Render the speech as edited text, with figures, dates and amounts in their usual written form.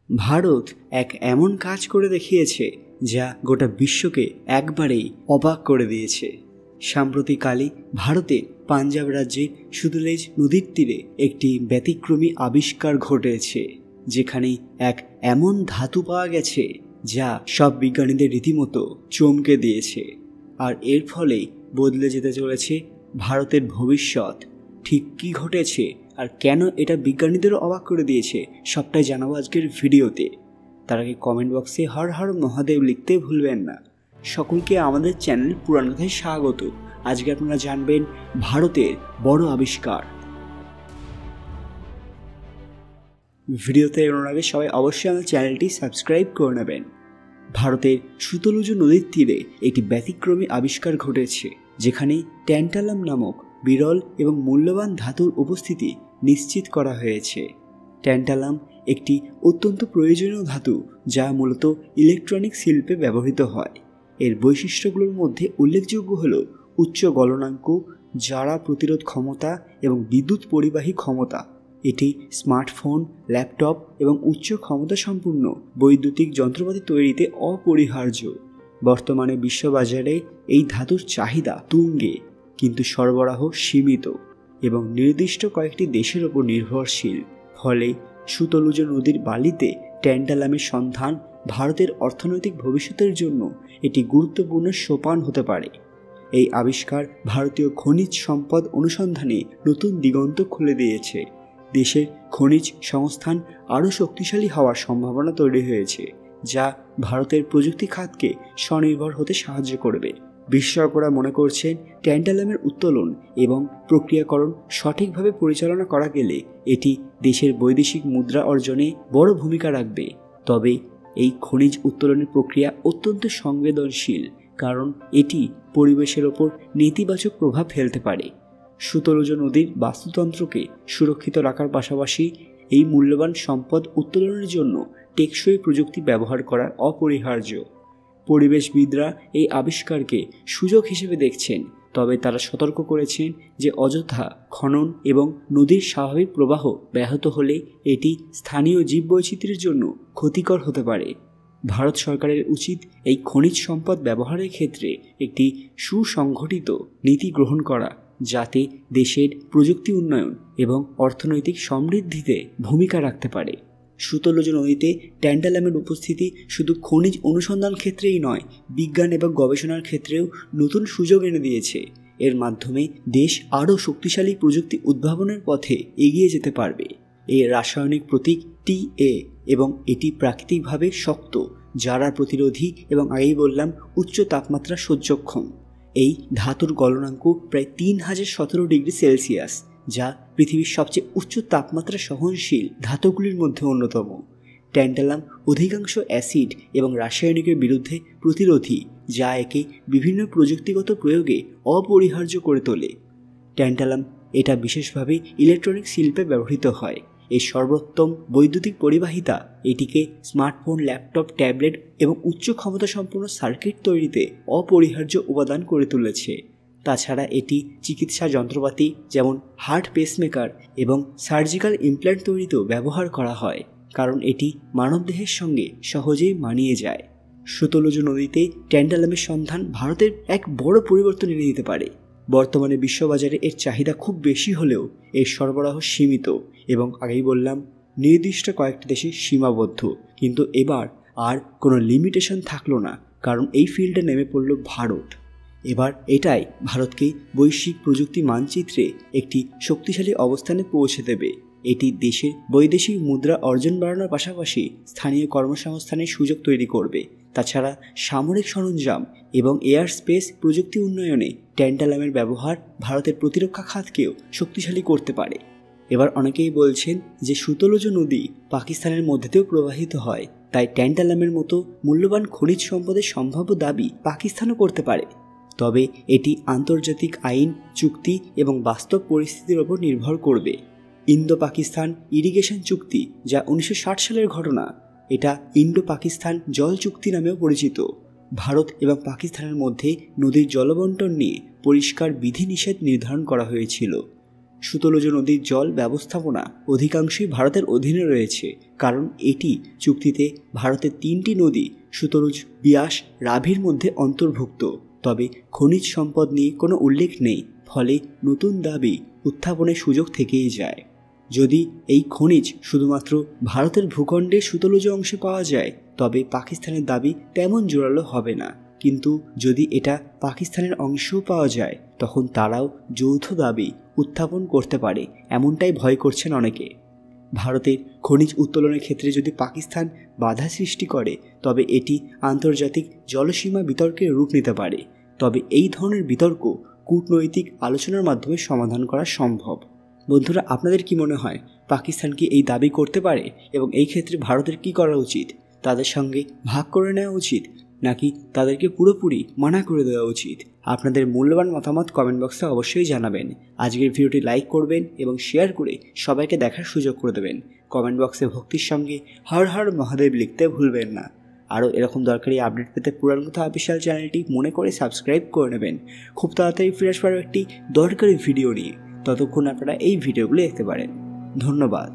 ভারত এক এমন কাজ করে দেখিয়েছে যা গোটা বিশ্বকে একবারেই অবাক করে দিয়েছে। সাম্প্রতিককালে ভারতে পাঞ্জাব রাজ্যের সুতলেজ নদীর তীরে একটি ব্যতিক্রমী আবিষ্কার ঘটেছে, যেখানে এক এমন ধাতু পাওয়া গেছে যা সব বিজ্ঞানীদের রীতিমতো চমকে দিয়েছে। আর এর ফলে বদলে যেতে চলেছে ভারতের ভবিষ্যৎ। ঠিক কী ঘটেছে আর কেন এটা বিজ্ঞানীদেরও অবাক করে দিয়েছে সবটাই জানাবো আজকের ভিডিওতে। তার আগে কমেন্ট বক্সে হর হর মহাদেব লিখতে ভুলবেন না। সকলকে আমাদের চ্যানেল পুরাণ কথায় স্বাগত। আজকে আপনারা জানবেন ভারতের বড় আবিষ্কার। ভিডিওতে এগোনোর আগে সবাই অবশ্যই আমাদের চ্যানেলটি সাবস্ক্রাইব করে নেবেন। ভারতের সুতলুজ নদীর তীরে একটি ব্যতিক্রমী আবিষ্কার ঘটেছে, যেখানে ট্যান্টালাম নামক বিরল এবং মূল্যবান ধাতুর উপস্থিতি নিশ্চিত করা হয়েছে। ট্যান্টালাম একটি অত্যন্ত প্রয়োজনীয় ধাতু যা মূলত ইলেকট্রনিক শিল্পে ব্যবহৃত হয়। এর বৈশিষ্ট্যগুলোর মধ্যে উল্লেখযোগ্য হল উচ্চ গলনাঙ্ক, জারা প্রতিরোধ ক্ষমতা এবং বিদ্যুৎ পরিবাহী ক্ষমতা। এটি স্মার্টফোন, ল্যাপটপ এবং উচ্চ ক্ষমতা সম্পূর্ণ বৈদ্যুতিক যন্ত্রপাতি তৈরিতে অপরিহার্য। বর্তমানে বিশ্ববাজারে এই ধাতুর চাহিদা তুঙ্গে, কিন্তু সরবরাহ সীমিত এবং নির্দিষ্ট কয়েকটি দেশের ওপর নির্ভরশীল। ফলে সুতলুজ নদীর বালিতে ট্যান্টালামের সন্ধান ভারতের অর্থনৈতিক ভবিষ্যতের জন্য এটি গুরুত্বপূর্ণ সোপান হতে পারে। এই আবিষ্কার ভারতীয় খনিজ সম্পদ অনুসন্ধানে নতুন দিগন্ত খুলে দিয়েছে। দেশের খনিজ সংস্থান আরও শক্তিশালী হওয়ার সম্ভাবনা তৈরি হয়েছে, যা ভারতের প্রযুক্তি খাতকে স্বনির্ভর হতে সাহায্য করবে। বিশেষজ্ঞরা মনে করছেন ট্যান্টালামের উত্তোলন এবং প্রক্রিয়াকরণ সঠিকভাবে পরিচালনা করা গেলে এটি দেশের বৈদেশিক মুদ্রা অর্জনে বড় ভূমিকা রাখবে। তবে এই খনিজ উত্তোলনের প্রক্রিয়া অত্যন্ত সংবেদনশীল, কারণ এটি পরিবেশের ওপর নেতিবাচক প্রভাব ফেলতে পারে। সুতলুজ নদীর বাস্তুতন্ত্রকে সুরক্ষিত রাখার পাশাপাশি এই মূল্যবান সম্পদ উত্তোলনের জন্য টেকসই প্রযুক্তি ব্যবহার করা অপরিহার্য। পরিবেশবিদরা এই আবিষ্কারকে সুযোগ হিসেবে দেখছেন, তবে তারা সতর্ক করেছেন যে অযথা খনন এবং নদীর স্বাভাবিক প্রবাহ ব্যাহত হলে এটি স্থানীয় জীববৈচিত্র্যের জন্য ক্ষতিকর হতে পারে। ভারত সরকারের উচিত এই খনিজ সম্পদ ব্যবহারের ক্ষেত্রে একটি সুসংগঠিত নীতি গ্রহণ করা, যাতে দেশের প্রযুক্তি উন্নয়ন এবং অর্থনৈতিক সমৃদ্ধিতে ভূমিকা রাখতে পারে। সুতলুজ নদীতে ট্যান্টালামের উপস্থিতি শুধু খনিজ অনুসন্ধান ক্ষেত্রেই নয়, বিজ্ঞান এবং গবেষণার ক্ষেত্রেও নতুন সুযোগ এনে দিয়েছে। এর মাধ্যমে দেশ আরও শক্তিশালী প্রযুক্তি উদ্ভাবনের পথে এগিয়ে যেতে পারবে। এর রাসায়নিক প্রতীক TA এবং এটি প্রাকৃতিকভাবে শক্ত, জারা প্রতিরোধী এবং আগেই বললাম উচ্চ তাপমাত্রা সহ্যক্ষম। এই ধাতুর গলনাঙ্ক প্রায় 3017 ডিগ্রি সেলসিয়াস, যা পৃথিবীর সবচেয়ে উচ্চ তাপমাত্রা সহনশীল ধাতুগুলির মধ্যে অন্যতম। ট্যান্টালাম অধিকাংশ অ্যাসিড এবং রাসায়নিকের বিরুদ্ধে প্রতিরোধী, যা একে বিভিন্ন প্রযুক্তিগত প্রয়োগে অপরিহার্য করে তোলে। ট্যান্টালাম এটা বিশেষভাবে ইলেকট্রনিক শিল্পে ব্যবহৃত হয়। এর সর্বোত্তম বৈদ্যুতিক পরিবাহিতা এটিকে স্মার্টফোন, ল্যাপটপ, ট্যাবলেট এবং উচ্চ ক্ষমতা সম্পন্ন সার্কিট তৈরিতে অপরিহার্য উপাদান করে তুলেছে। তাছাড়া এটি চিকিৎসা যন্ত্রপাতি যেমন হার্ট পেসমেকার এবং সার্জিক্যাল ইমপ্ল্যান্ট তৈরিতেও ব্যবহার করা হয়, কারণ এটি মানবদেহের সঙ্গে সহজেই মানিয়ে যায়। সুতলুজ নদীতে ট্যান্টালামের সন্ধান ভারতের এক বড় পরিবর্তন এনে দিতে পারে। বর্তমানে বিশ্ববাজারে এর চাহিদা খুব বেশি হলেও এর সরবরাহ সীমিত এবং আগেই বললাম নির্দিষ্ট কয়েকটি দেশে সীমাবদ্ধ। কিন্তু এবার আর কোনো লিমিটেশন থাকলো না, কারণ এই ফিল্ডে নেমে পড়ল ভারত। এবার এটাই ভারতকে বৈশ্বিক প্রযুক্তি মানচিত্রে একটি শক্তিশালী অবস্থানে পৌঁছে দেবে। এটি দেশের বৈদেশিক মুদ্রা অর্জন বাড়ানোর পাশাপাশি স্থানীয় কর্মসংস্থানের সুযোগ তৈরি করবে। তাছাড়া সামরিক সরঞ্জাম এবং এয়ার স্পেস প্রযুক্তি উন্নয়নে ট্যান্টালামের ব্যবহার ভারতের প্রতিরক্ষা খাতকেও শক্তিশালী করতে পারে। এবার অনেকেই বলছেন যে সুতলুজ নদী পাকিস্তানের মধ্যে দিয়েও প্রবাহিত হয়, তাই ট্যান্টালামের মতো মূল্যবান খনিজ সম্পদের সম্ভাব্য দাবি পাকিস্তানও করতে পারে। তবে এটি আন্তর্জাতিক আইন, চুক্তি এবং বাস্তব পরিস্থিতির ওপর নির্ভর করবে। ইন্দো পাকিস্তান ইরিগেশন চুক্তি, যা 1960 সালের ঘটনা, এটা ইন্ডো পাকিস্তান জল চুক্তি নামেও পরিচিত। ভারত এবং পাকিস্তানের মধ্যে নদীর জলবন্টন নিয়ে পরিষ্কার বিধিনিষেধ নির্ধারণ করা হয়েছিল। সুতলুজ নদীর জল ব্যবস্থাপনা অধিকাংশই ভারতের অধীনে রয়েছে, কারণ এটি চুক্তিতে ভারতের 3টি নদী সুতলুজ, বিয়াস, রাভির মধ্যে অন্তর্ভুক্ত। তবে খনিজ সম্পদ নিয়ে কোনো উল্লেখ নেই, ফলে নতুন দাবি উত্থাপনের সুযোগ থেকেই যায়। যদি এই খনিজ শুধুমাত্র ভারতের ভূখণ্ডের সুতলুজ অংশে পাওয়া যায় তবে পাকিস্তানের দাবি তেমন জোরালো হবে না, কিন্তু যদি এটা পাকিস্তানের অংশও পাওয়া যায় তখন তারাও যৌথ দাবি উত্থাপন করতে পারে, এমনটাই ভয় করছেন অনেকে। ভারতের খনিজ উত্তোলনের ক্ষেত্রে যদি পাকিস্তান বাধা সৃষ্টি করে তবে এটি আন্তর্জাতিক জলসীমা বিতর্কের রূপ নিতে পারে। তবে এই ধরনের বিতর্ক কূটনৈতিক আলোচনার মাধ্যমে সমাধান করা সম্ভব। বন্ধুরা, আপনাদের কি মনে হয় পাকিস্তান কি এই দাবি করতে পারে এবং এই ক্ষেত্রে ভারতের কি করা উচিত? তাদের সঙ্গে ভাগ করে নেওয়া উচিত নাকি তাদেরকে পুরোপুরি মানা করে দেওয়া উচিত? আপনাদের মূল্যবান মতামত কমেন্ট বক্সে অবশ্যই জানাবেন। আজকের ভিডিওটি লাইক করবেন এবং শেয়ার করে সবাইকে দেখার সুযোগ করে দেবেন। কমেন্ট বক্সে ভক্তির সঙ্গে হর হর মহাদেব লিখতে ভুলবেন না। আরও এরকম দরকারি আপডেট পেতে পুরাণ কথা অফিসিয়াল চ্যানেলটি মনে করে সাবস্ক্রাইব করে নেবেন। খুব তাড়াতাড়ি ফিরে আসবার একটি দরকারি ভিডিও নিয়ে। ততক্ষণ আপনারা এই ভিডিওগুলো দেখতে পারেন। ধন্যবাদ।